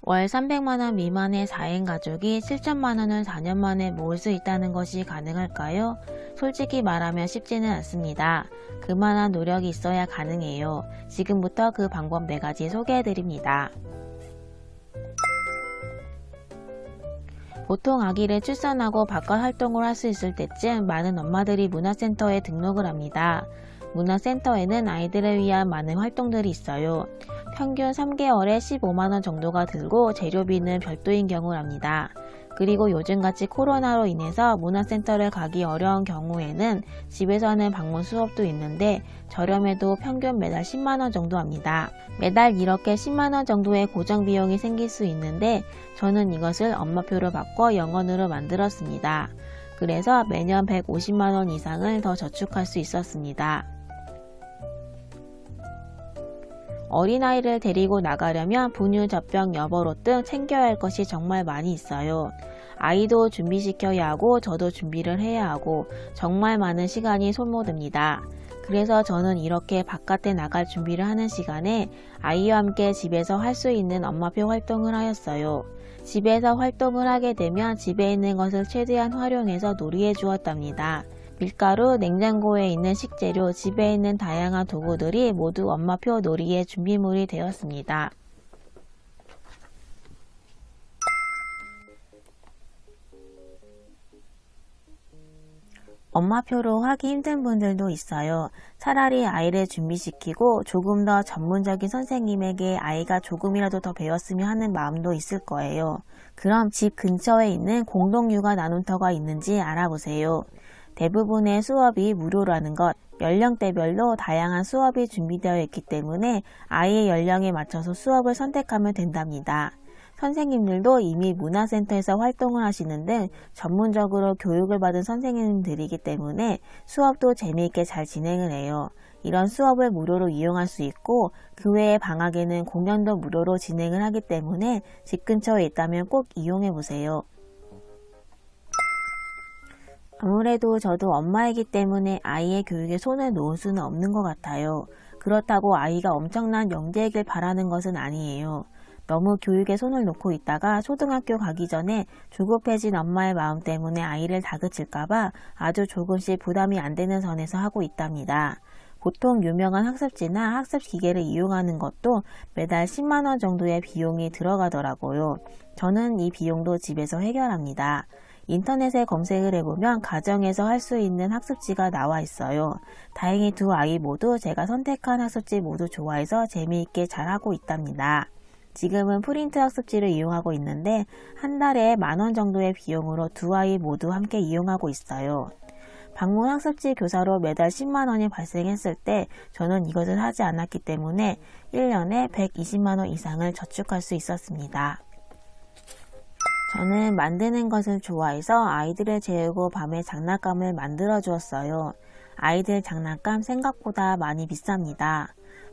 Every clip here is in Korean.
월 300만원 미만의 4인 가족이 7천만원을 4년 만에 모을 수 있다는 것이 가능할까요? 솔직히 말하면 쉽지는 않습니다. 그만한 노력이 있어야 가능해요. 지금부터 그 방법 4가지 소개해드립니다. 보통 아기를 출산하고 바깥 활동을 할 수 있을 때쯤 많은 엄마들이 문화센터에 등록을 합니다. 문화센터에는 아이들을 위한 많은 활동들이 있어요. 평균 3개월에 15만원 정도가 들고 재료비는 별도인 경우랍니다. 그리고 요즘같이 코로나로 인해서 문화센터를 가기 어려운 경우에는 집에서 하는 방문 수업도 있는데 저렴해도 평균 매달 10만원 정도 합니다. 매달 이렇게 10만원 정도의 고정 비용이 생길 수 있는데 저는 이것을 엄마표로 바꿔 0원으로 만들었습니다. 그래서 매년 150만원 이상을 더 저축할 수 있었습니다. 어린아이를 데리고 나가려면 분유, 젖병, 여벌옷 등 챙겨야 할 것이 정말 많이 있어요. 아이도 준비시켜야 하고 저도 준비를 해야 하고 정말 많은 시간이 소모됩니다. 그래서 저는 이렇게 바깥에 나갈 준비를 하는 시간에 아이와 함께 집에서 할 수 있는 엄마표 활동을 하였어요. 집에서 활동을 하게 되면 집에 있는 것을 최대한 활용해서 놀이해 주었답니다. 밀가루, 냉장고에 있는 식재료, 집에 있는 다양한 도구들이 모두 엄마표 놀이의 준비물이 되었습니다. 엄마표로 하기 힘든 분들도 있어요. 차라리 아이를 준비시키고 조금 더 전문적인 선생님에게 아이가 조금이라도 더 배웠으면 하는 마음도 있을 거예요. 그럼 집 근처에 있는 공동육아 나눔터가 있는지 알아보세요. 대부분의 수업이 무료라는 것, 연령대별로 다양한 수업이 준비되어 있기 때문에 아이의 연령에 맞춰서 수업을 선택하면 된답니다. 선생님들도 이미 문화센터에서 활동을 하시는 등 전문적으로 교육을 받은 선생님들이기 때문에 수업도 재미있게 잘 진행을 해요. 이런 수업을 무료로 이용할 수 있고 그 외에 방학에는 공연도 무료로 진행을 하기 때문에 집 근처에 있다면 꼭 이용해 보세요. 아무래도 저도 엄마이기 때문에 아이의 교육에 손을 놓을 수는 없는 것 같아요. 그렇다고 아이가 엄청난 영재이길 바라는 것은 아니에요. 너무 교육에 손을 놓고 있다가 초등학교 가기 전에 조급해진 엄마의 마음 때문에 아이를 다그칠까봐 아주 조금씩 부담이 안 되는 선에서 하고 있답니다. 보통 유명한 학습지나 학습기계를 이용하는 것도 매달 10만원 정도의 비용이 들어가더라고요. 저는 이 비용도 집에서 해결합니다. 인터넷에 검색을 해보면 가정에서 할 수 있는 학습지가 나와 있어요. 다행히 두 아이 모두 제가 선택한 학습지 모두 좋아해서 재미있게 잘하고 있답니다. 지금은 프린트 학습지를 이용하고 있는데 한 달에 10,000원 정도의 비용으로 두 아이 모두 함께 이용하고 있어요. 방문 학습지 교사로 매달 10만원이 발생했을 때 저는 이것을 하지 않았기 때문에 1년에 120만원 이상을 저축할 수 있었습니다. 저는 만드는 것을 좋아해서 아이들을 재우고 밤에 장난감을 만들어 주었어요. 아이들 장난감 생각보다 많이 비쌉니다.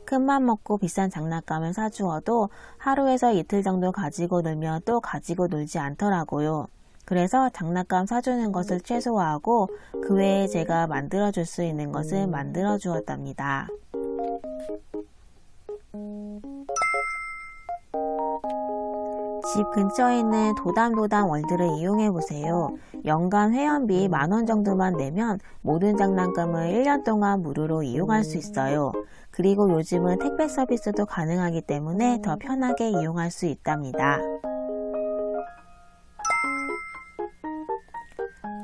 큰맘 먹고 비싼 장난감을 사주어도 하루에서 이틀 정도 가지고 놀면 또 가지고 놀지 않더라고요. 그래서 장난감 사주는 것을 최소화하고 그 외에 제가 만들어 줄 수 있는 것을 만들어 주었답니다. 집 근처에 있는 도담도담 월드를 이용해보세요. 연간 회원비 10,000원 정도만 내면 모든 장난감을 1년 동안 무료로 이용할 수 있어요. 그리고 요즘은 택배 서비스도 가능하기 때문에 더 편하게 이용할 수 있답니다.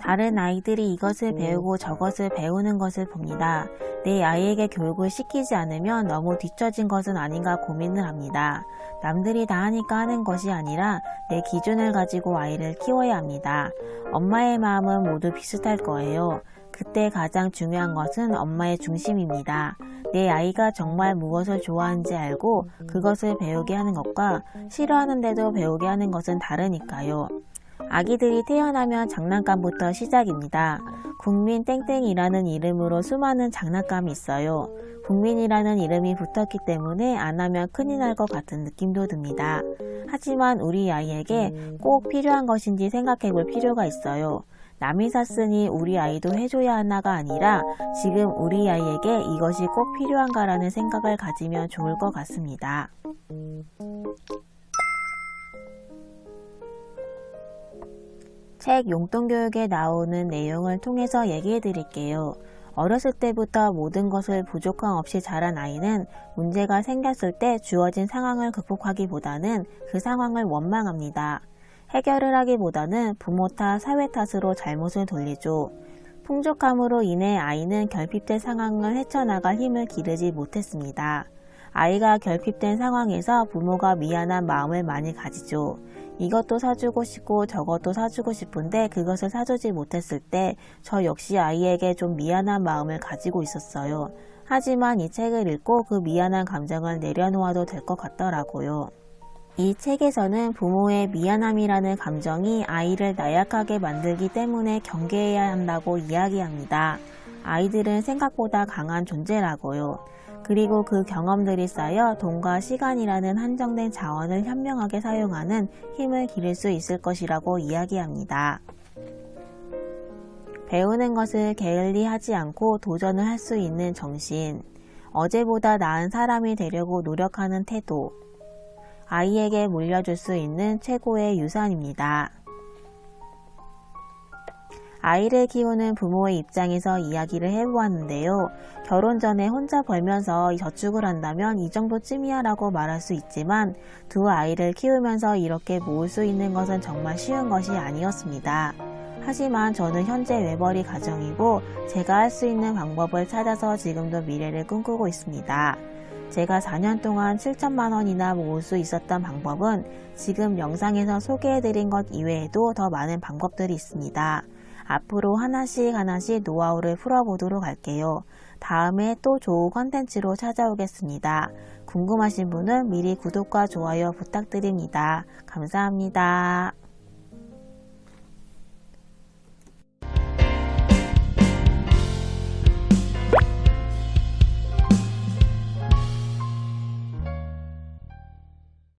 다른 아이들이 이것을 배우고 저것을 배우는 것을 봅니다. 내 아이에게 교육을 시키지 않으면 너무 뒤처진 것은 아닌가 고민을 합니다. 남들이 다 하니까 하는 것이 아니라 내 기준을 가지고 아이를 키워야 합니다. 엄마의 마음은 모두 비슷할 거예요. 그때 가장 중요한 것은 엄마의 중심입니다. 내 아이가 정말 무엇을 좋아하는지 알고 그것을 배우게 하는 것과 싫어하는데도 배우게 하는 것은 다르니까요. 아기들이 태어나면 장난감부터 시작입니다. 국민 땡땡이라는 이름으로 수많은 장난감이 있어요. 국민이라는 이름이 붙었기 때문에 안 하면 큰일 날 것 같은 느낌도 듭니다. 하지만 우리 아이에게 꼭 필요한 것인지 생각해 볼 필요가 있어요. 남이 샀으니 우리 아이도 해줘야 하나가 아니라 지금 우리 아이에게 이것이 꼭 필요한가라는 생각을 가지면 좋을 것 같습니다. 책 용돈교육에 나오는 내용을 통해서 얘기해 드릴게요. 어렸을 때부터 모든 것을 부족함 없이 자란 아이는 문제가 생겼을 때 주어진 상황을 극복하기보다는 그 상황을 원망합니다. 해결을 하기보다는 부모 탓, 사회 탓으로 잘못을 돌리죠. 풍족함으로 인해 아이는 결핍된 상황을 헤쳐나갈 힘을 기르지 못했습니다. 아이가 결핍된 상황에서 부모가 미안한 마음을 많이 가지죠. 이것도 사주고 싶고 저것도 사주고 싶은데 그것을 사주지 못했을 때 저 역시 아이에게 좀 미안한 마음을 가지고 있었어요. 하지만 이 책을 읽고 그 미안한 감정을 내려놓아도 될 것 같더라고요. 이 책에서는 부모의 미안함이라는 감정이 아이를 나약하게 만들기 때문에 경계해야 한다고 이야기합니다. 아이들은 생각보다 강한 존재라고요. 그리고 그 경험들이 쌓여 돈과 시간이라는 한정된 자원을 현명하게 사용하는 힘을 기를 수 있을 것이라고 이야기합니다. 배우는 것을 게을리 하지 않고 도전을 할 수 있는 정신, 어제보다 나은 사람이 되려고 노력하는 태도, 아이에게 물려줄 수 있는 최고의 유산입니다. 아이를 키우는 부모의 입장에서 이야기를 해보았는데요. 결혼 전에 혼자 벌면서 저축을 한다면 이 정도쯤이야 라고 말할 수 있지만 두 아이를 키우면서 이렇게 모을 수 있는 것은 정말 쉬운 것이 아니었습니다. 하지만 저는 현재 외벌이 가정이고 제가 할 수 있는 방법을 찾아서 지금도 미래를 꿈꾸고 있습니다. 제가 4년 동안 7천만 원이나 모을 수 있었던 방법은 지금 영상에서 소개해드린 것 이외에도 더 많은 방법들이 있습니다. 앞으로 하나씩 노하우를 풀어보도록 할게요. 다음에 또 좋은 컨텐츠로 찾아오겠습니다. 궁금하신 분은 미리 구독과 좋아요 부탁드립니다. 감사합니다.